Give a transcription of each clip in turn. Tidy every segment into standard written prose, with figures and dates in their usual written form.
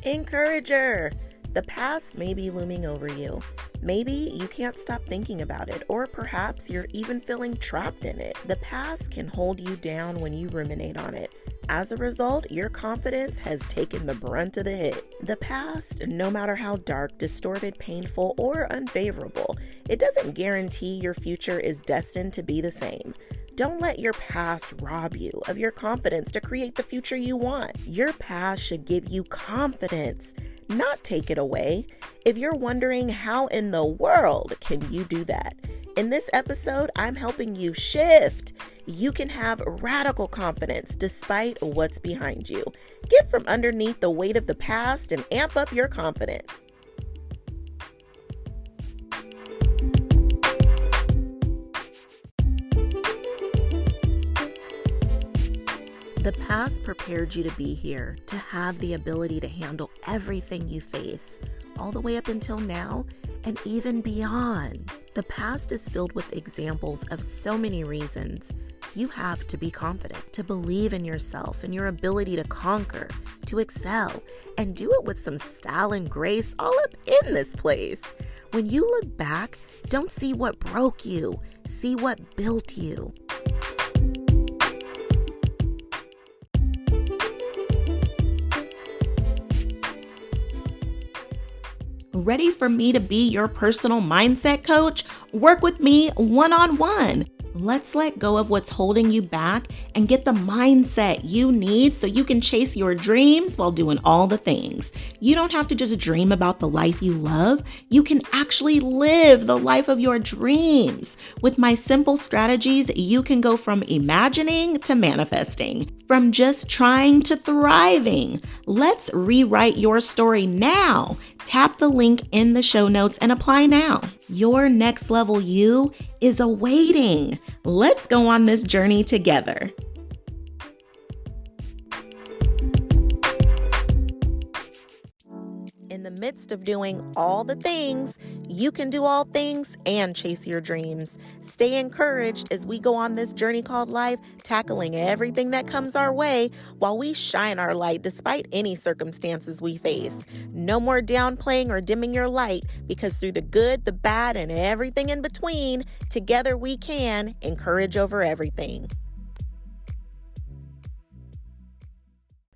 Encourager! The past may be looming over you. Maybe you can't stop thinking about it, or perhaps you're even feeling trapped in it. The past can hold you down when you ruminate on it. As a result, your confidence has taken the brunt of the hit. The past, no matter how dark, distorted, painful, or unfavorable, it doesn't guarantee your future is destined to be the same. Don't let your past rob you of your confidence to create the future you want. Your past should give you confidence, not take it away. If you're wondering how in the world can you do that, in this episode, I'm helping you shift. You can have radical confidence despite what's behind you. Get from underneath the weight of the past and amp up your confidence. The past prepared you to be here, to have the ability to handle everything you face, all the way up until now and even beyond. The past is filled with examples of so many reasons you have to be confident, to believe in yourself and your ability to conquer, to excel, and do it with some style and grace all up in this place. When you look back, don't see what broke you, see what built you. Ready for me to be your personal mindset coach? Work with me one-on-one. Let's let go of what's holding you back and get the mindset you need so you can chase your dreams while doing all the things. You don't have to just dream about the life you love. You can actually live the life of your dreams. With my simple strategies, you can go from imagining to manifesting, from just trying to thriving. Let's rewrite your story now. Tap the link in the show notes and apply now. Your next level you is awaiting. Let's go on this journey together. In the midst of doing all the things, you can do all things and chase your dreams. Stay encouraged as we go on this journey called life, tackling everything that comes our way while we shine our light despite any circumstances we face. No more downplaying or dimming your light, because through the good, the bad, and everything in between, together we can encourage over everything.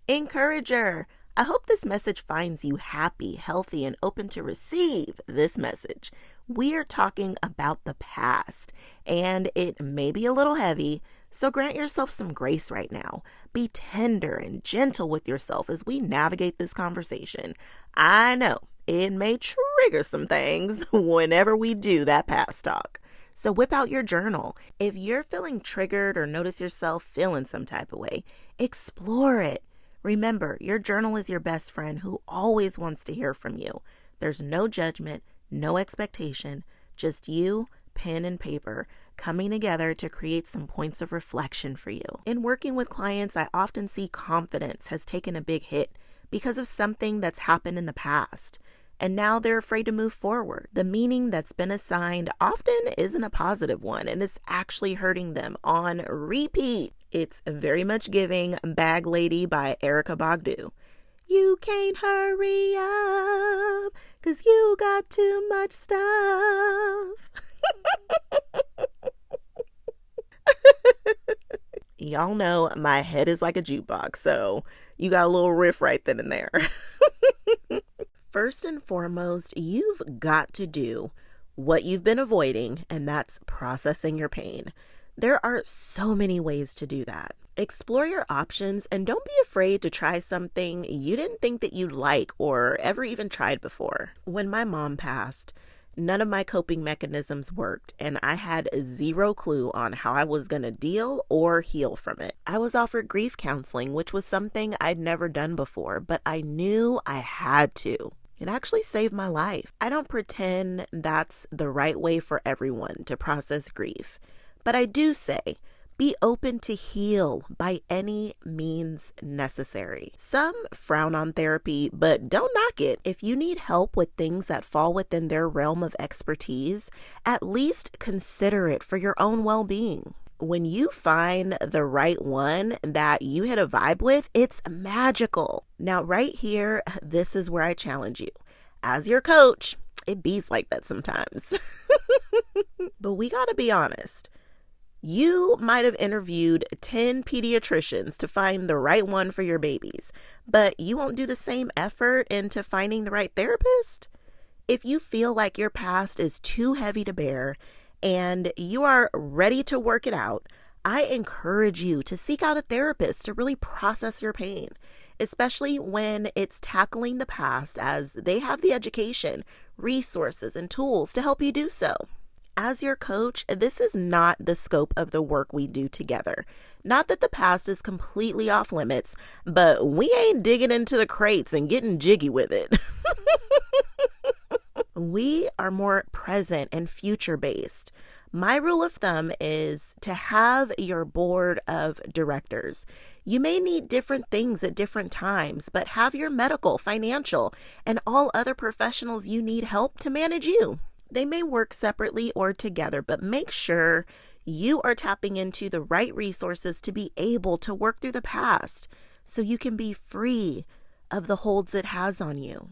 Encourager! I hope this message finds you happy, healthy, and open to receive this message. We are talking about the past, and it may be a little heavy, so grant yourself some grace right now. Be tender and gentle with yourself as we navigate this conversation. I know it may trigger some things whenever we do that past talk. So whip out your journal. If you're feeling triggered or notice yourself feeling some type of way, explore it. Remember, your journal is your best friend who always wants to hear from you. There's no judgment, no expectation, just you, pen and paper, coming together to create some points of reflection for you. In working with clients, I often see confidence has taken a big hit because of something that's happened in the past. And now they're afraid to move forward. The meaning that's been assigned often isn't a positive one, and it's actually hurting them on repeat. It's very much giving Bag Lady by Erykah Badu. You can't hurry up, 'cause you got too much stuff. Y'all know my head is like a jukebox, so you got a little riff right then and there. First and foremost, you've got to do what you've been avoiding, and that's processing your pain. There are so many ways to do that. Explore your options and don't be afraid to try something you didn't think that you'd like or ever even tried before. When my mom passed, none of my coping mechanisms worked, and I had zero clue on how I was going to deal or heal from it. I was offered grief counseling, which was something I'd never done before, but I knew I had to. It actually saved my life. I don't pretend that's the right way for everyone to process grief, but I do say, be open to heal by any means necessary. Some frown on therapy, but don't knock it. If you need help with things that fall within their realm of expertise, at least consider it for your own well-being. When you find the right one that you hit a vibe with, it's magical. Now, right here, this is where I challenge you. As your coach, it bees like that sometimes. But we got to be honest. You might have interviewed 10 pediatricians to find the right one for your babies, but you won't do the same effort into finding the right therapist? If you feel like your past is too heavy to bear and you are ready to work it out, I encourage you to seek out a therapist to really process your pain, especially when it's tackling the past, as they have the education, resources, and tools to help you do so. As your coach, this is not the scope of the work we do together. Not that the past is completely off limits, but we ain't digging into the crates and getting jiggy with it. We are more present and future-based. My rule of thumb is to have your board of directors. You may need different things at different times, but have your medical, financial, and all other professionals you need help to manage you. They may work separately or together, but make sure you are tapping into the right resources to be able to work through the past so you can be free of the holds it has on you.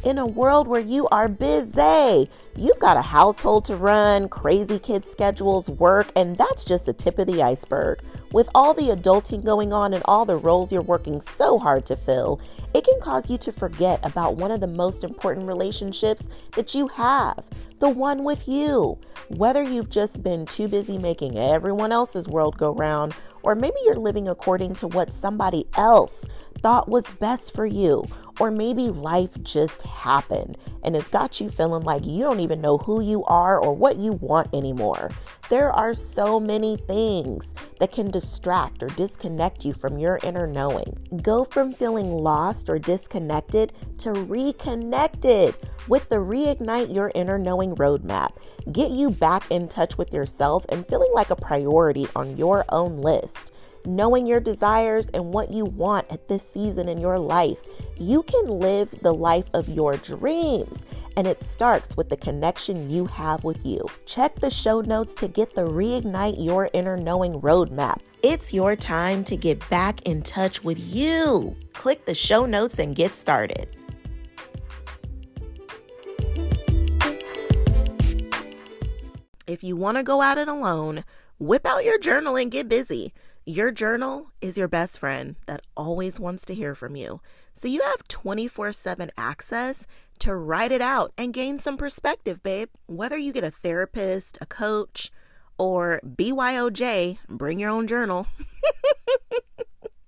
In a world where you are busy, you've got a household to run, crazy kid schedules, work, and that's just the tip of the iceberg. With all the adulting going on and all the roles you're working so hard to fill, it can cause you to forget about one of the most important relationships that you have, the one with you. Whether you've just been too busy making everyone else's world go round, or maybe you're living according to what somebody else thought was best for you, or maybe life just happened and it's got you feeling like you don't even know who you are or what you want anymore. There are so many things that can distract or disconnect you from your inner knowing. Go from feeling lost or disconnected to reconnected with the Reignite Your Inner Knowing roadmap. Get you back in touch with yourself and feeling like a priority on your own list. Knowing your desires and what you want at this season in your life, you can live the life of your dreams. And it starts with the connection you have with you. Check the show notes to get the Reignite Your Inner Knowing roadmap. It's your time to get back in touch with you. Click the show notes and get started. If you want to go at it alone, whip out your journal and get busy. Your journal is your best friend that always wants to hear from you. So you have 24/7 access to write it out and gain some perspective, babe. Whether you get a therapist, a coach, or BYOJ, bring your own journal.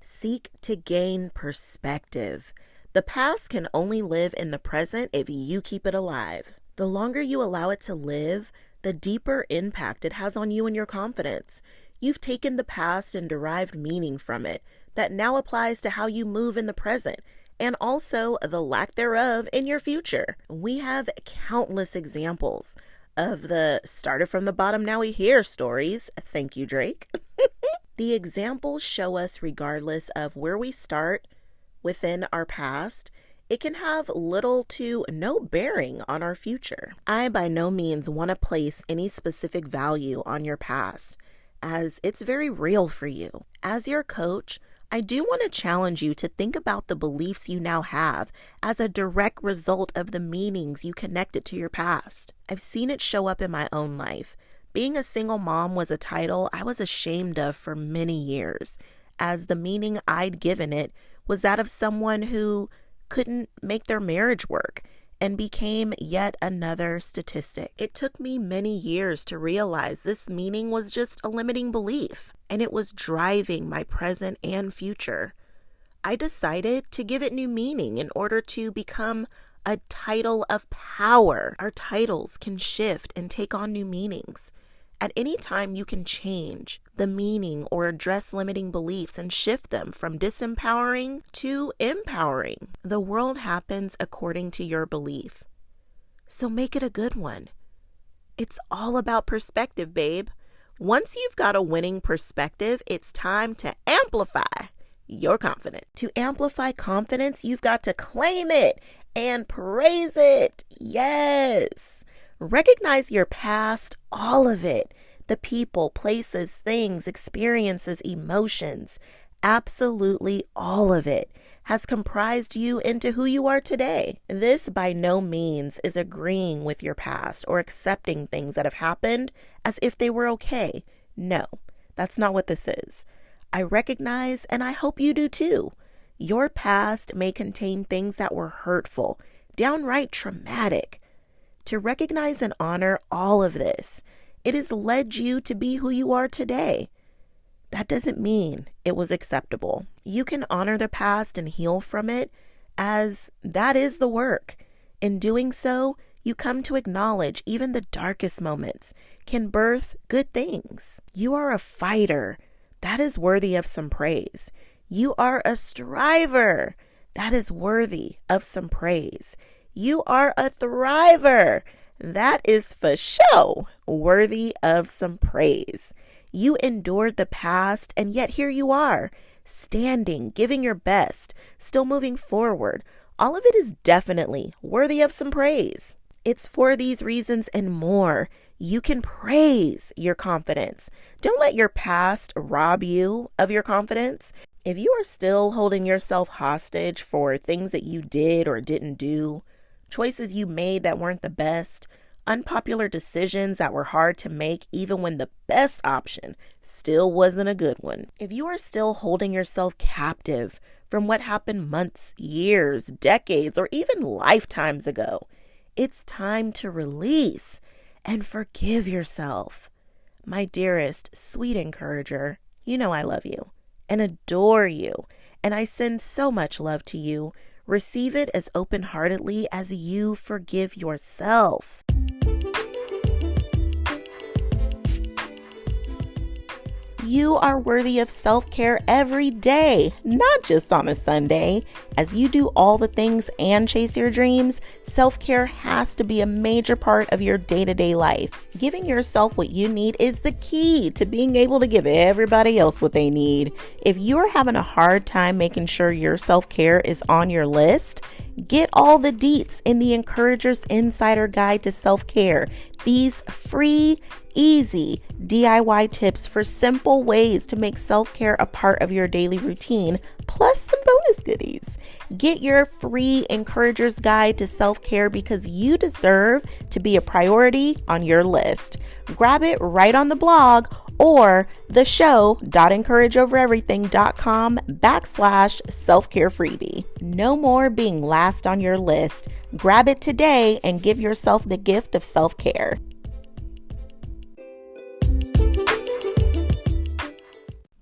Seek to gain perspective. The past can only live in the present if you keep it alive. The longer you allow it to live, the deeper impact it has on you and your confidence. You've taken the past and derived meaning from it that now applies to how you move in the present and also the lack thereof in your future. We have countless examples of the started from the bottom, now we here stories. Thank you, Drake. The examples show us, regardless of where we start within our past, it can have little to no bearing on our future. I by no means want to place any specific value on your past, as it's very real for you. As your coach, I do want to challenge you to think about the beliefs you now have as a direct result of the meanings you connected to your past. I've seen it show up in my own life. Being a single mom was a title I was ashamed of for many years, as the meaning I'd given it was that of someone who couldn't make their marriage work and became yet another statistic. It took me many years to realize this meaning was just a limiting belief, and it was driving my present and future. I decided to give it new meaning in order to become a title of power. Our titles can shift and take on new meanings. At any time, you can change the meaning or address limiting beliefs and shift them from disempowering to empowering. The world happens according to your belief, so make it a good one. It's all about perspective, babe. Once you've got a winning perspective, it's time to amplify your confidence. To amplify confidence, you've got to claim it and praise it. Yes. Recognize your past, all of it. The people, places, things, experiences, emotions, absolutely all of it has comprised you into who you are today. This by no means is agreeing with your past or accepting things that have happened as if they were okay. No, that's not what this is. I recognize, and I hope you do too, your past may contain things that were hurtful, downright traumatic. To recognize and honor all of this, it has led you to be who you are today. That doesn't mean it was acceptable. You can honor the past and heal from it, as that is the work. In doing so, you come to acknowledge even the darkest moments can birth good things. You are a fighter. That is worthy of some praise. You are a striver. That is worthy of some praise. You are a thriver. That is for sure worthy of some praise. You endured the past, and yet here you are, standing, giving your best, still moving forward. All of it is definitely worthy of some praise. It's for these reasons and more. You can praise your confidence. Don't let your past rob you of your confidence. If you are still holding yourself hostage for things that you did or didn't do, choices you made that weren't the best, unpopular decisions that were hard to make even when the best option still wasn't a good one. If you are still holding yourself captive from what happened months, years, decades, or even lifetimes ago, it's time to release and forgive yourself. My dearest, sweet encourager, you know I love you and adore you, and I send so much love to you. Receive it as open-heartedly as you forgive yourself. You are worthy of self-care every day, not just on a Sunday. As you do all the things and chase your dreams, self-care has to be a major part of your day-to-day life. Giving yourself what you need is the key to being able to give everybody else what they need. If you're having a hard time making sure your self-care is on your list, get all the deets in the Encourager's Insider Guide to Self-Care. These free, easy DIY tips for simple ways to make self-care a part of your daily routine, plus some bonus goodies. Get your free Encourager's Guide to Self-Care because you deserve to be a priority on your list. Grab it right on the blog or theshow.encourageovereverything.com/self-care freebie. No more being last on your list. Grab it today and give yourself the gift of self-care.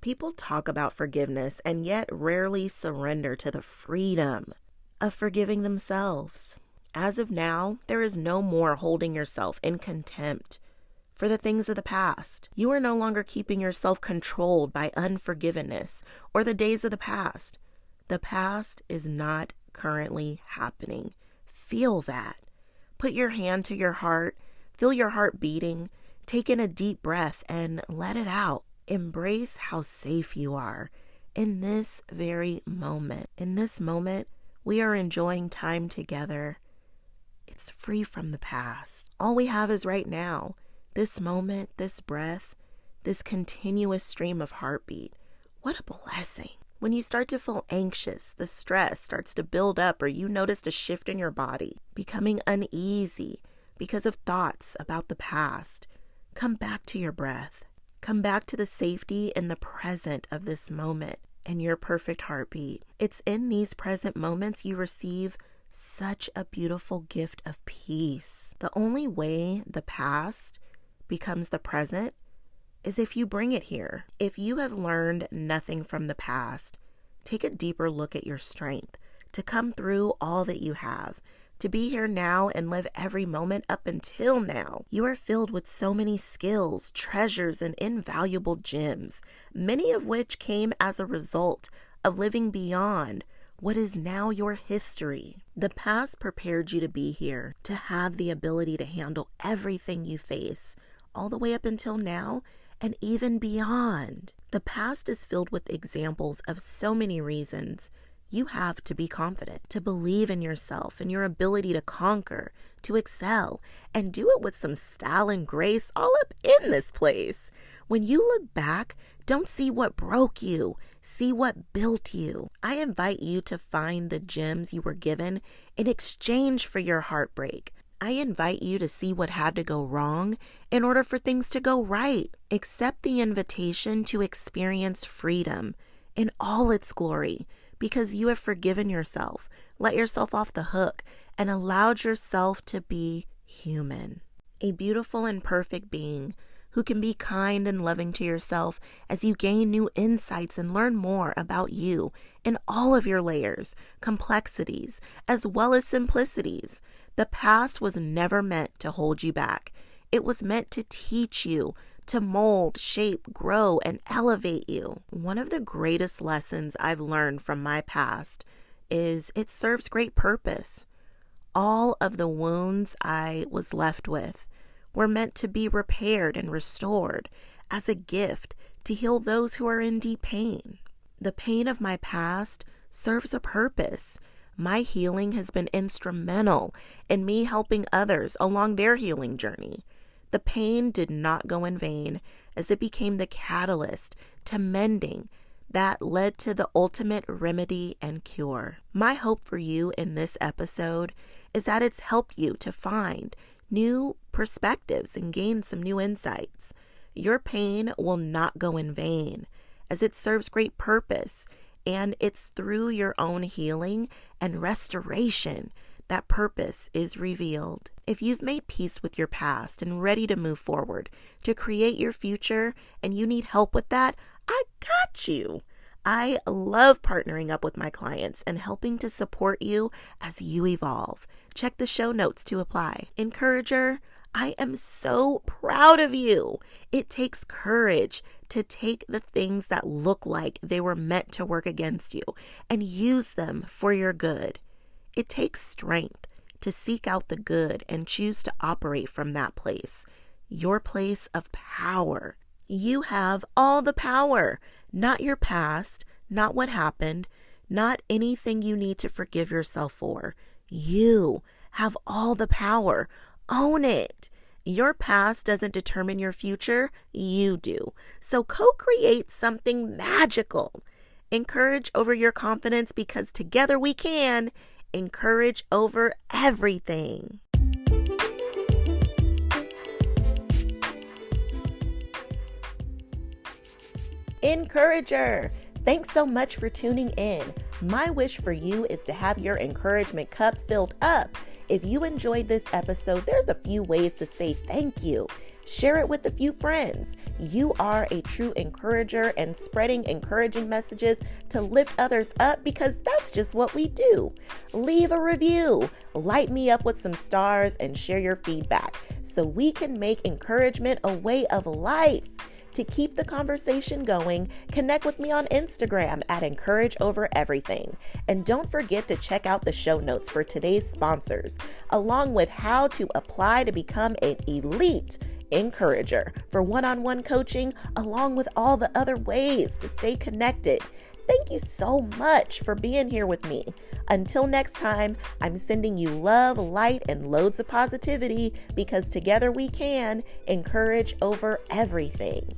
People talk about forgiveness and yet rarely surrender to the freedom of forgiving themselves. As of now, there is no more holding yourself in contempt for the things of the past. You are no longer keeping yourself controlled by unforgiveness or the days of the past. The past is not currently happening. Feel that. Put your hand to your heart, feel your heart beating, take in a deep breath and let it out. Embrace how safe you are in this very moment. In this moment, we are enjoying time together. It's free from the past. All we have is right now. This moment, this breath, this continuous stream of heartbeat. What a blessing. When you start to feel anxious, the stress starts to build up, or you notice a shift in your body, becoming uneasy because of thoughts about the past, come back to your breath. Come back to the safety and the present of this moment and your perfect heartbeat. It's in these present moments you receive such a beautiful gift of peace. The only way the past becomes the present is if you bring it here. If you have learned nothing from the past, take a deeper look at your strength to come through all that you have, to be here now and live every moment up until now. You are filled with so many skills, treasures, and invaluable gems, many of which came as a result of living beyond what is now your history. The past prepared you to be here, to have the ability to handle everything you face, all the way up until now and even beyond. The past is filled with examples of so many reasons You have to be confident, to believe in yourself and your ability to conquer, to excel, and do it with some style and grace all up in this place. When you look back, don't see what broke you, see what built you. I invite you to find the gems you were given in exchange for your heartbreak. I invite you to see what had to go wrong in order for things to go right. Accept the invitation to experience freedom in all its glory because you have forgiven yourself, let yourself off the hook, and allowed yourself to be human. A beautiful and perfect being who can be kind and loving to yourself as you gain new insights and learn more about you in all of your layers, complexities, as well as simplicities. The past was never meant to hold you back. It was meant to teach you, to mold, shape, grow, and elevate you. One of the greatest lessons I've learned from my past is it serves great purpose. All of the wounds I was left with were meant to be repaired and restored as a gift to heal those who are in deep pain. The pain of my past serves a purpose. My healing has been instrumental in me helping others along their healing journey. The pain did not go in vain as it became the catalyst to mending that led to the ultimate remedy and cure. My hope for you in this episode is that it's helped you to find new perspectives and gain some new insights. Your pain will not go in vain as it serves great purpose, and it's through your own healing and restoration that purpose is revealed. If you've made peace with your past and ready to move forward to create your future and you need help with that, I got you. I love partnering up with my clients and helping to support you as you evolve. Check the show notes to apply. Encourager, I am so proud of you. It takes courage to take the things that look like they were meant to work against you and use them for your good. It takes strength to seek out the good and choose to operate from that place, your place of power. You have all the power, not your past, not what happened, not anything you need to forgive yourself for. You have all the power. Own it. Your past doesn't determine your future, you do. So co-create something magical. Encourage over your confidence because together we can. Encourage over everything. Encourager, thanks so much for tuning in. My wish for you is to have your encouragement cup filled up. If you enjoyed this episode, there's a few ways to say thank you. Share it with a few friends. You are a true encourager and spreading encouraging messages to lift others up because that's just what we do. Leave a review, light me up with some stars, and share your feedback so we can make encouragement a way of life. To keep the conversation going, connect with me on Instagram at Encourage Over Everything. And don't forget to check out the show notes for today's sponsors, along with how to apply to become an elite encourager for one-on-one coaching, along with all the other ways to stay connected. Thank you so much for being here with me. Until next time, I'm sending you love, light, and loads of positivity because together we can encourage over everything.